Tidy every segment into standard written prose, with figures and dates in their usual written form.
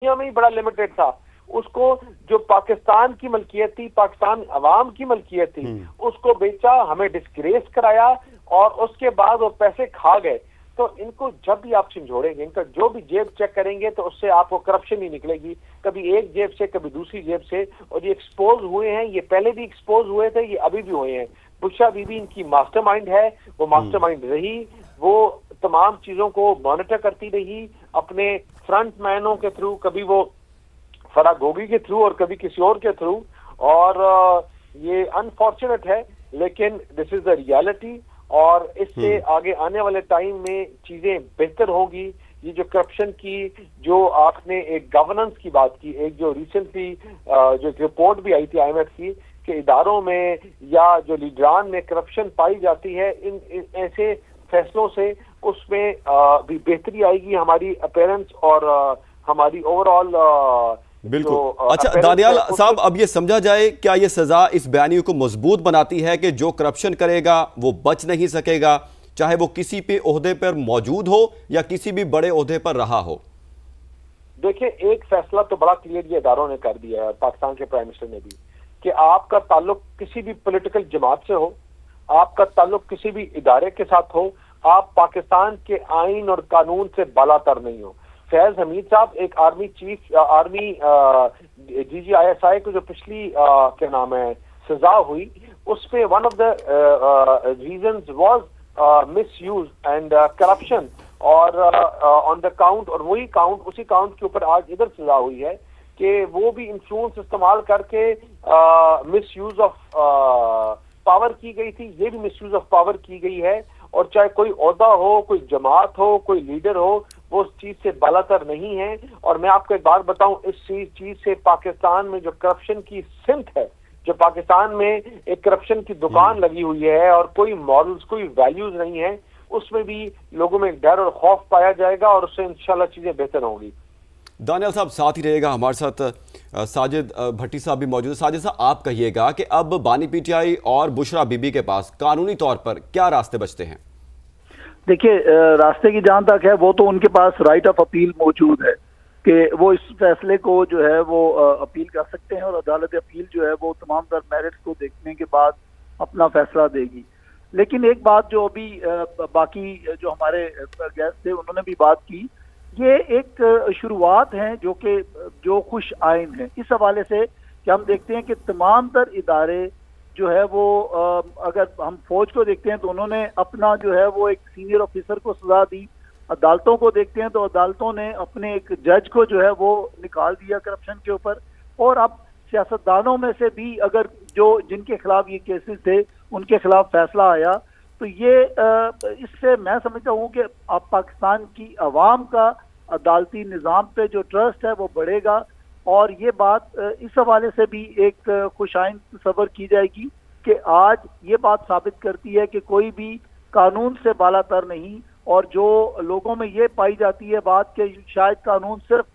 दुनिया में ही बड़ा लिमिटेड था। उसको जो पाकिस्तान की मलकियत थी, पाकिस्तान अवाम की मलकियत थी, उसको बेचा, हमें डिस्ग्रेस कराया और उसके बाद वो पैसे खा गए। तो इनको जब भी आप झंझोड़ेंगे, इनका जो भी जेब चेक करेंगे तो उससे आपको करप्शन ही निकलेगी, कभी एक जेब से कभी दूसरी जेब से। और ये एक्सपोज हुए हैं, ये पहले भी एक्सपोज हुए थे, ये अभी भी हुए हैं। बुशरा बीबी इनकी मास्टरमाइंड है, वो मास्टरमाइंड रही, वो तमाम चीजों को मॉनिटर करती रही अपने फ्रंट मैनों के थ्रू, कभी वो फराह गोगी के थ्रू और कभी किसी और के थ्रू। और ये अनफॉर्चुनेट है, लेकिन दिस इज द रियलिटी। और इससे आगे आने वाले टाइम में चीजें बेहतर होगी। ये जो करप्शन की, जो आपने एक गवर्नेंस की बात की, एक जो रिसेंटली जो रिपोर्ट भी आई थी IMF की कि इदारों में या जो लीडरान में करप्शन पाई जाती है, इन ऐसे फैसलों से उसमें भी बेहतरी आएगी हमारी अपीयरेंस और हमारी ओवरऑल। बिल्कुल। अच्छा दानियाल साहब, अब ये समझा जाए, क्या ये सजा इस बयानी को मजबूत बनाती है कि जो करप्शन करेगा वो बच नहीं सकेगा, चाहे वो किसी भी ओहदे पर मौजूद हो या किसी भी बड़े ओहदे पर रहा हो? देखिए, एक फैसला तो बड़ा क्लियर ये इदारों ने कर दिया है, पाकिस्तान के प्राइम मिनिस्टर ने भी, कि आपका ताल्लुक किसी भी पॉलिटिकल जमात से हो, आपका ताल्लुक किसी भी इदारे के साथ हो, आप पाकिस्तान के आइन और कानून से बालातर नहीं हो। फैज हमीद साहब एक आर्मी चीफ, आर्मी DGISI को जो पिछली क्या नाम है सजा हुई, उसमें one of the reasons was misuse and corruption और ऑन द काउंट, और वही काउंट, उसी काउंट के ऊपर आज इधर सजा हुई है कि वो भी इंफ्लुएंस इस्तेमाल करके मिसयूज ऑफ पावर की गई थी, ये भी मिसयूज ऑफ पावर की गई है। और चाहे कोई ओहदा हो, कोई जमात हो, कोई लीडर हो, वो उस चीज से बालातर नहीं है। और मैं आपको एक बात बताऊं, इस चीज से पाकिस्तान में जो करप्शन की सिमत है, जो पाकिस्तान में एक करप्शन की दुकान लगी हुई है और कोई मॉरल्स, कोई वैल्यूज नहीं है, उसमें भी लोगों में डर और खौफ पाया जाएगा और उससे इंशाल्लाह चीजें बेहतर होंगी। दानियाल साहब साथ ही रहेगा, हमारे साथ साजिद भट्टी साहब भी मौजूद है। साजिद साहब, आप कहिएगा कि अब बानी PTI और बुशरा बीबी के पास कानूनी तौर पर क्या रास्ते बचते हैं? देखिए, रास्ते की जहां तक है, वो तो उनके पास राइट ऑफ अपील मौजूद है कि वो इस फैसले को जो है वो अपील कर सकते हैं और अदालत अपील जो है वो तमाम तर मेरिट्स को देखने के बाद अपना फैसला देगी। लेकिन एक बात जो अभी बाकी जो हमारे गेस्ट थे उन्होंने भी बात की, ये एक शुरुआत है जो खुश आइन है इस हवाले से कि हम देखते हैं कि तमाम तर इदारे जो है वो अगर हम फौज को देखते हैं तो उन्होंने अपना जो है वो एक सीनियर ऑफिसर को सजा दी, अदालतों को देखते हैं तो अदालतों ने अपने एक जज को जो है वो निकाल दिया करप्शन के ऊपर। और अब सियासतदानों में से भी अगर जिनके खिलाफ ये केसेस थे उनके खिलाफ फैसला आया, तो ये इससे मैं समझता हूँ कि अब पाकिस्तान की अवाम का अदालती निज़ाम पे जो ट्रस्ट है वो बढ़ेगा। और ये बात इस हवाले से भी एक खुशाइन तस्वर की जाएगी कि आज ये बात साबित करती है कि कोई भी कानून से बालातर नहीं। और जो लोगों में ये पाई जाती है बात कि शायद कानून सिर्फ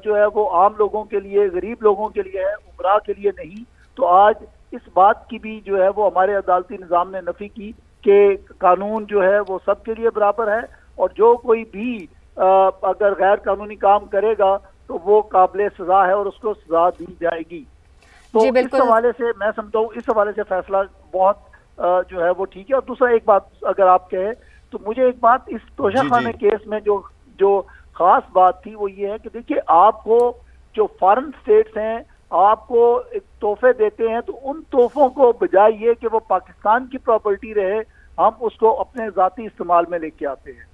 जो है वो आम लोगों के लिए, गरीब लोगों के लिए है, उमरा के लिए नहीं, तो आज इस बात की भी जो है वो हमारे अदालती निज़ाम ने नफी की कि कानून जो है वो सबके लिए बराबर है और जो कोई भी अगर गैर कानूनी काम करेगा तो वो काबिल सजा है और उसको सजा दी जाएगी। तो इस हवाले से मैं समझता हूँ इस हवाले से फैसला बहुत जो है वो ठीक है। और दूसरा एक बात अगर आप कहें तो मुझे एक बात इस तोशाखाने केस में जो खास बात थी वो ये है कि देखिए, आपको जो फॉरेन स्टेट्स हैं आपको एक तोहफे देते हैं, तो उन तोहफों को बजाय ये कि वो पाकिस्तान की प्रॉपर्टी रहे, हम उसको अपने ज़ाती इस्तेमाल में लेके आते हैं।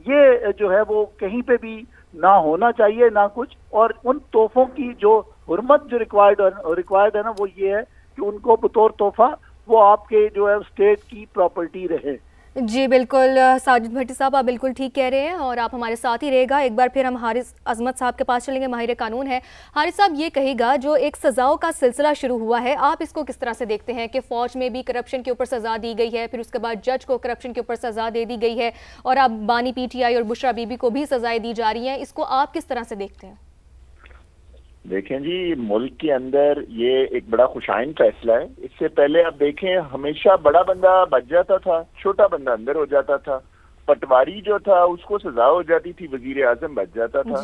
ये जो है वो कहीं पे भी ना होना चाहिए ना कुछ। और उन तोहफों की जो हुर्मत जो रिक्वायर्ड है ना, वो ये है कि उनको बतौर तोहफा वो आपके जो है स्टेट की प्रॉपर्टी रहे। जी बिल्कुल साजिद भट्टी साहब, आप बिल्कुल ठीक कह रहे हैं और आप हमारे साथ ही रहेगा। एक बार फिर हम हारिस अजमत साहब के पास चलेंगे, माहिर कानून है। हारिस साहब, ये कहेगा जो एक सज़ाओं का सिलसिला शुरू हुआ है, आप इसको किस तरह से देखते हैं कि फ़ौज में भी करप्शन के ऊपर सज़ा दी गई है, फिर उसके बाद जज को करप्शन के ऊपर सज़ा दे दी गई है और अब बानी PTI और बुशरा बीबी को भी सज़ाएं दी जा रही हैं, इसको आप किस तरह से देखते हैं? देखें जी, मुल्क के अंदर ये एक बड़ा खुशाइन फैसला है। इससे पहले आप देखें, हमेशा बड़ा बंदा बच जाता था, छोटा बंदा अंदर हो जाता था। पटवारी जो था उसको सजा हो जाती थी, वजीर आजम बच जाता था।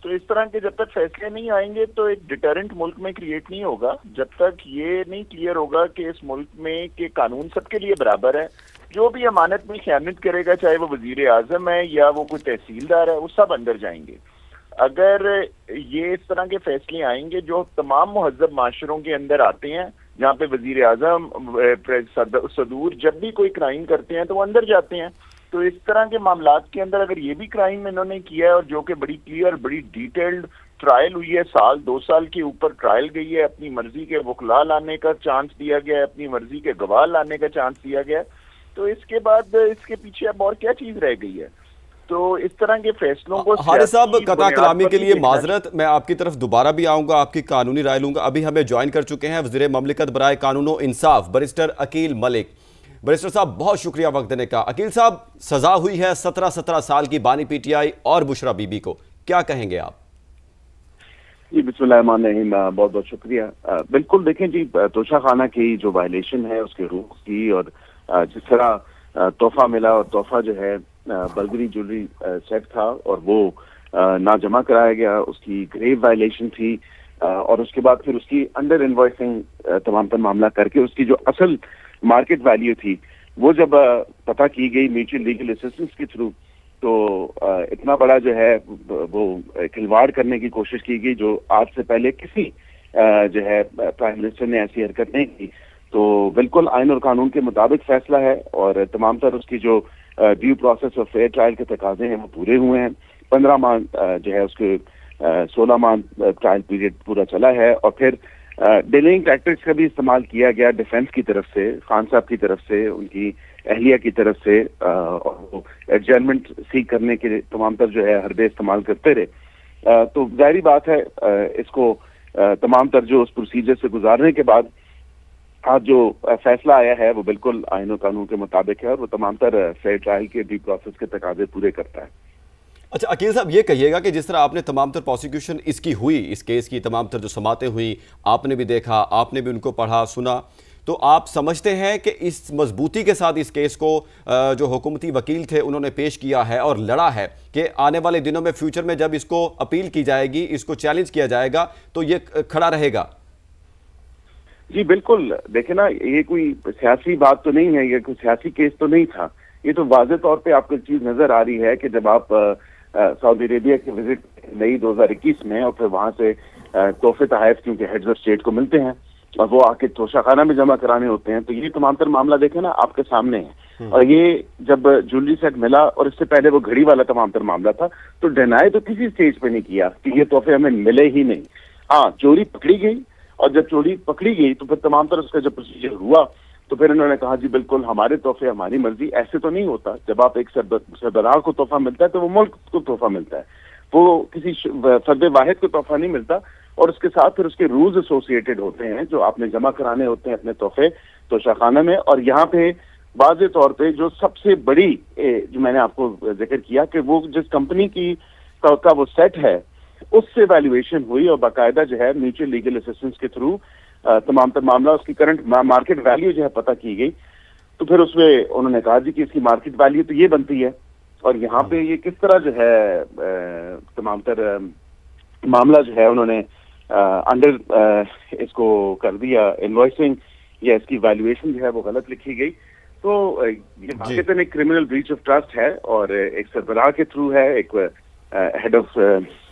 तो इस तरह के जब तक फैसले नहीं आएंगे तो एक डिटरेंट मुल्क में क्रिएट नहीं होगा, जब तक ये नहीं क्लियर होगा कि इस मुल्क में के कानून सबके लिए बराबर है। जो भी अमानत में खयानत करेगा, चाहे वो वजीर आजम है या वो कोई तहसीलदार है, वो सब अंदर जाएंगे। अगर ये इस तरह के फैसले आएंगे जो तमाम मुहज्जब माशरों के अंदर आते हैं, जहाँ पे वजीर आजम सदूर जब भी कोई क्राइम करते हैं तो वो अंदर जाते हैं, तो इस तरह के मामलात के अंदर अगर ये भी क्राइम इन्होंने किया है और जो कि बड़ी क्लियर, बड़ी डिटेल्ड ट्रायल हुई है, 2 साल के ऊपर ट्रायल गई है, अपनी मर्जी के वकला लाने का चांस दिया गया है, अपनी मर्जी के गवाह लाने का चांस दिया गया है, तो इसके बाद इसके पीछे अब और क्या चीज रह गई है। तो इस तरह के फैसलों को हारिस साहब, कता कलामी के लिए माजरत, मैं आपकी तरफ दोबारा भी आऊंगा, आपकी कानूनी राय लूंगा। अभी हमें ज्वाइन कर चुके हैं वज़ीर ममलिकत बराए कानून व इंसाफ बैरिस्टर अकील मलिक। बैरिस्टर साहब, बहुत शुक्रिया वक्त देने का। अकील साहब, सजा हुई है 17 साल की बानी पीटीआई और बुशरा बीबी को, क्या कहेंगे आप? जी बिस्मिल्लाहिर्रहमानिर्रहीम, बहुत बहुत शुक्रिया। बिल्कुल देखें जी, तोशाखाना की जो वायलेशन है उसके रूल की, और जिस तरह तोहफा मिला और तोहफा जो है बल्गरी ज्वेलरी सेट था और वो ना जमा कराया गया, उसकी ग्रेव वायलेशन थी, और उसके बाद फिर उसकी अंडर इनवॉइसिंग तमाम तर मामला करके उसकी जो असल मार्केट वैल्यू थी वो जब पता की गई म्यूचुअल लीगल असिस्टेंस के थ्रू, तो इतना बड़ा जो है वो खिलवाड़ करने की कोशिश की गई जो आज से पहले किसी जो है प्राइम मिनिस्टर ने ऐसी हरकत नहीं की। तो बिल्कुल आइन और कानून के मुताबिक फैसला है और तमाम तर उसकी जो ड्यू प्रोसेस और फेयर ट्रायल के तकाजे हैं वो पूरे हुए हैं। 15 माह जो है उसके 16 माह ट्रायल पीरियड पूरा चला है, और फिर डिलेइंग टैक्टिक्स का भी इस्तेमाल किया गया डिफेंस की तरफ से, खान साहब की तरफ से, उनकी अहलिया की तरफ से, और एडजर्नमेंट सीख करने के तमाम तर जो है हरबे इस्तेमाल करते रहे। तो जाहिर बात है इसको तमाम तर जो उस प्रोसीजर से गुजारने के बाद आज जो फैसला आया है वो बिल्कुल आइन और कानून के मुताबिक है और वो तमाम तर फेयर ट्रायल के ड्यू प्रोसेस के तकाजे पूरे करता है। अच्छा अकील साहब, ये कहिएगा कि जिस तरह आपने तमाम तर प्रोसिक्यूशन इसकी हुई, इस केस की तमाम तर जो समातें हुई, आपने भी देखा, आपने भी उनको पढ़ा सुना, तो आप समझते हैं कि इस मजबूती के साथ इस केस को जो हुकूमती वकील थे उन्होंने पेश किया है और लड़ा है कि आने वाले दिनों में फ्यूचर में जब इसको अपील की जाएगी, इसको चैलेंज किया जाएगा, तो ये खड़ा रहेगा? जी बिल्कुल, देखे ना, ये कोई सियासी बात तो नहीं है, ये कोई सियासी केस तो नहीं था। ये तो वाज़ेह तौर पे आपको चीज नजर आ रही है कि जब आप सऊदी अरेबिया के विजिट नई 2021 में और फिर वहां से तोहफे तहफ़ क्योंकि हेड्स ऑफ स्टेट को मिलते हैं और वो आके तोशाखाना में जमा कराने होते हैं, तो ये तमाम तर मामला देखे ना आपके सामने है। और ये जब ज्वेलरी सेट मिला और इससे पहले वो घड़ी वाला तमाम तर मामला था, तो डिनाई तो किसी स्टेज पे नहीं किया कि ये तोहफे हमें मिले ही नहीं। हाँ, चोरी पकड़ी गई, और जब चोरी पकड़ी गई तो फिर तमाम तरह उसका जब प्रोसीजर हुआ तो फिर इन्होंने कहा जी बिल्कुल हमारे तोहफे हमारी मर्जी। ऐसे तो नहीं होता, जब आप एक सरबराह को तोहफा मिलता है तो वो मुल्क को तोहफा मिलता है, वो किसी फर्द वाहिद को तोहफा नहीं मिलता, और उसके साथ फिर उसके रूल्स एसोसिएटेड होते हैं जो आपने जमा कराने होते हैं अपने तोहफे तोशाखाना में। और यहाँ पे वाज़ेह तौर पे जो सबसे बड़ी जो मैंने आपको जिक्र किया कि वो जिस कंपनी की का वो सेट है उससे वैल्यूएशन हुई और बाकायदा जो है म्यूचुअल लीगल असिस्टेंस के थ्रू तमाम तर मामला उसकी करंट मार्केट वैल्यू जो है पता की गई। तो फिर उसमें उन्होंने कहा जी कि इसकी मार्केट वैल्यू तो ये बनती है, और यहाँ पे ये किस तरह जो है तमाम तर मामला जो है उन्होंने अंडर इसको कर दिया इनवॉइसिंग या इसकी वैल्यूएशन जो है वो गलत लिखी गई। तो ये वाकई एक क्रिमिनल ब्रीच ऑफ ट्रस्ट है, और एक सरबराह के थ्रू है, एक हेड ऑफ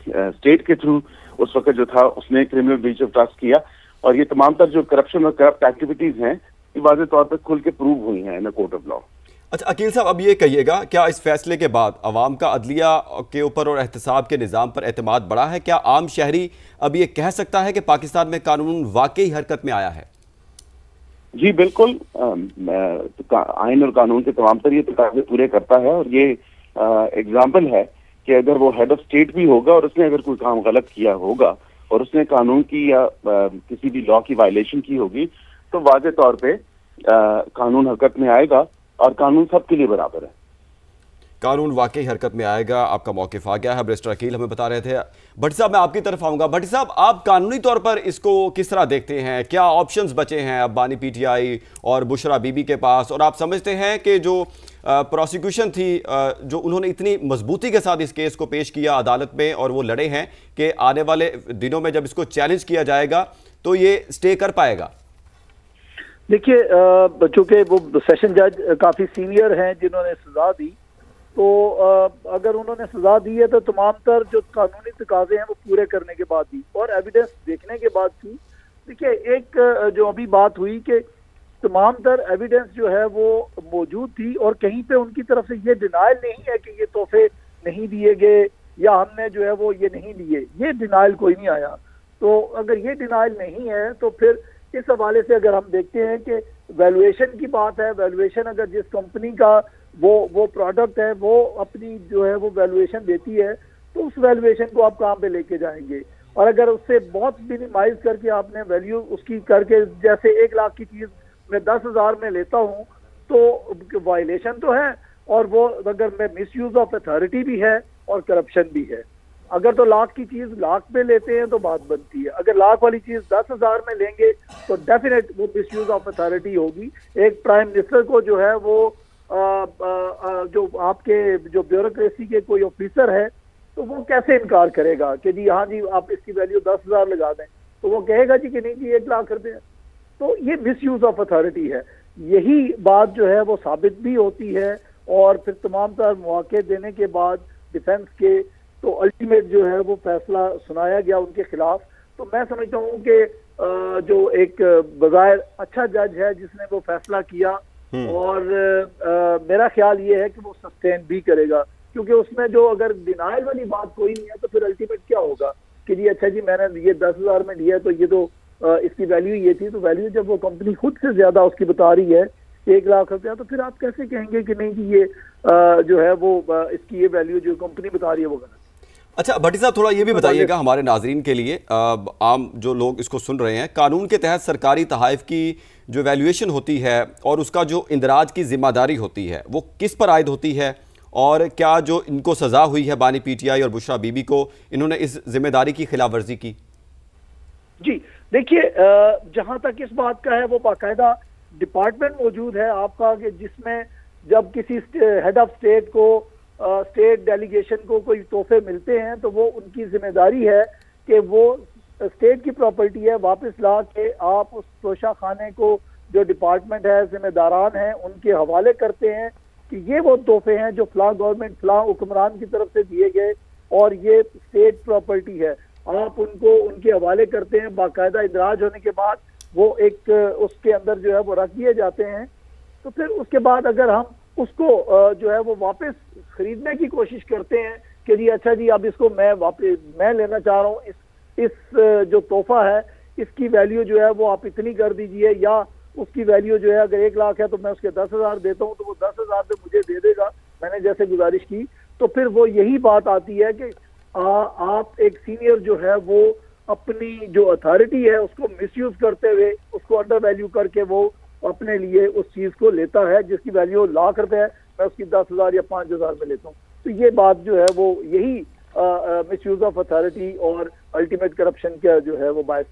स्टेट के थ्रू उस वक्त जो था उसने क्रिमिनल ब्रीच ऑफ ट्रस्ट किया, और ये तमाम तर जो करप्शन और करप्ट एक्टिविटीज हैं ये वाज़ेह तौर पर खुल के प्रूव हुई हैं इन कोर्ट ऑफ लॉ। अच्छा अकील साहब, अब ये कहिएगा, क्या इस फैसले के बाद अवाम का अदलिया के ऊपर और एहतसाब के निज़ाम पर एतमाद बढ़ा है? क्या आम शहरी अब ये कह सकता है कि पाकिस्तान में कानून वाकई हरकत में आया है? जी बिल्कुल, आइन और कानून के तमाम तर ये तकाज़े पूरे करता है, और ये एग्जाम्पल है कि अगर वो हेड ऑफ स्टेट भी होगा और उसने अगर कोई काम गलत किया होगा और उसने कानून की या किसी भी लॉ की वायलेशन की होगी तो वाज़ेह तौर पे कानून हरकत में आएगा, और कानून सबके लिए बराबर है। कानून वाकई हरकत में आएगा, आपका मौक़िफ़ आ गया है। बैरिस्टर अकील हमें बता रहे थे। भट्टी साहब, मैं आपकी तरफ आऊँगा। भट्टी साहब, आप कानूनी तौर पर इसको किस तरह देखते हैं? क्या ऑप्शंस बचे हैं अब बानी पीटीआई और बुशरा बीबी के पास, और आप समझते हैं कि जो प्रोसिक्यूशन थी जो उन्होंने इतनी मजबूती के साथ इस केस को पेश किया अदालत में और वो लड़े हैं कि आने वाले दिनों में जब इसको चैलेंज किया जाएगा तो ये स्टे कर पाएगा। देखिए, चूंकि वो सेशन जज काफी सीनियर हैं जिन्होंने सजा दी, तो अगर उन्होंने सजा दी है तो तमाम तर जो कानूनी तकाजे हैं वो पूरे करने के बाद दी और एविडेंस देखने के बाद की। देखिए, एक जो अभी बात हुई कि तमाम तर एविडेंस जो है वो मौजूद थी और कहीं पे उनकी तरफ से ये डिनाइल नहीं है कि ये तोहफे नहीं दिए गए या हमने जो है वो ये नहीं लिए, ये डिनाइल कोई नहीं आया। तो अगर ये डिनाइल नहीं है तो फिर इस हवाले से अगर हम देखते हैं कि वैल्यूएशन की बात है, वैल्यूएशन अगर जिस कंपनी का वो प्रोडक्ट है वो अपनी जो है वो वैल्यूएशन देती है तो उस वैल्यूएशन को आप कहाँ पे लेके जाएंगे, और अगर उससे बहुत मिनिमाइज करके आपने वैल्यू उसकी करके, जैसे 1 लाख की चीज मैं 10,000 में लेता हूँ तो वायलेशन तो है, और वो अगर मैं मिसयूज ऑफ अथॉरिटी भी है और करप्शन भी है। अगर तो लाख की चीज लाख में लेते हैं तो बात बनती है, अगर लाख वाली चीज 10,000 में लेंगे तो डेफिनेट वो मिसयूज ऑफ अथॉरिटी होगी। एक प्राइम मिनिस्टर को जो है वो जो आपके जो ब्यूरोक्रेसी के कोई ऑफिसर है तो वो कैसे इनकार करेगा कि जी हाँ जी आप इसकी वैल्यू 10,000 लगा दें, तो वो कहेगा जी कि नहीं जी 1 लाख रुपए है। तो ये मिसयूज ऑफ अथॉरिटी है। यही बात जो है वो साबित भी होती है और फिर तमाम तरह मौके देने के बाद डिफेंस के तो अल्टीमेट जो है वो फैसला सुनाया गया उनके खिलाफ। तो मैं समझता हूँ कि जो एक बग़ैर अच्छा जज है जिसने वो फैसला किया और मेरा ख्याल ये है कि वो सस्टेन भी करेगा, क्योंकि उसमें जो अगर डिनाइल वाली बात कोई नहीं है तो फिर अल्टीमेट क्या होगा कि जी अच्छा जी मैंने ये 10,000 में लिया तो ये तो इसकी वैल्यू ये थी, तो वैल्यू जब वो कंपनी खुद से ज्यादा उसकी बता रही है 1 लाख रुपया, तो फिर आप कैसे कहेंगे कि नहीं कि ये जो है वो इसकी ये वैल्यू जो कंपनी बता रही है वो गलत। अच्छा भट्टी साहब, थोड़ा ये भी बताइएगा हमारे नाजरीन के लिए, आम जो लोग इसको सुन रहे हैं, कानून के तहत सरकारी तहाइफ की जो वैल्यूएशन होती है और उसका जो इंदराज की जिम्मेदारी होती है वो किस पर आयद होती है, और क्या जो इनको सजा हुई है बानी पीटीआई और बुशरा बीबी को, इन्होंने इस जिम्मेदारी की खिलाफ वर्जी की? जी देखिए, जहां तक इस बात का है वो बाकायदा डिपार्टमेंट मौजूद है आपका कि जिसमें जब किसी हेड ऑफ स्टेट को स्टेट डेलीगेशन को कोई तोहफे मिलते हैं तो वो उनकी जिम्मेदारी है कि वो स्टेट की प्रॉपर्टी है वापस ला के आप उस तोशा खाने को जो डिपार्टमेंट है जिम्मेदारान हैं उनके हवाले करते हैं कि ये वो तोहफे हैं जो फलां गवर्नमेंट फलां हुक्मरान की तरफ से दिए गए और ये स्टेट प्रॉपर्टी है, आप उनको उनके हवाले करते हैं। बाकायदा इंदराज होने के बाद वो एक उसके अंदर जो है वो रख दिए जाते हैं। तो फिर उसके बाद अगर हम उसको जो है वो वापस खरीदने की कोशिश करते हैं कि जी अच्छा जी अब इसको मैं लेना चाह रहा हूँ, इस जो तोहफा है इसकी वैल्यू जो है वो आप इतनी कर दीजिए, या उसकी वैल्यू जो है अगर 1 लाख है तो मैं उसके 10,000 देता हूँ तो वो 10,000 पे मुझे दे देगा, मैंने जैसे गुजारिश की। तो फिर वो यही बात आती है कि आप एक सीनियर जो है वो अपनी जो अथॉरिटी है उसको मिसयूज करते हुए उसको अंडर वैल्यू करके वो अपने लिए उस चीज को लेता है जिसकी वैल्यू लाख रुपए है, मैं उसकी 10,000 या 5,000 में लेता हूँ। तो ये बात जो है वो यही मिसयूज ऑफ अथॉरिटी और अल्टीमेट करप्शन का जो है वो बायस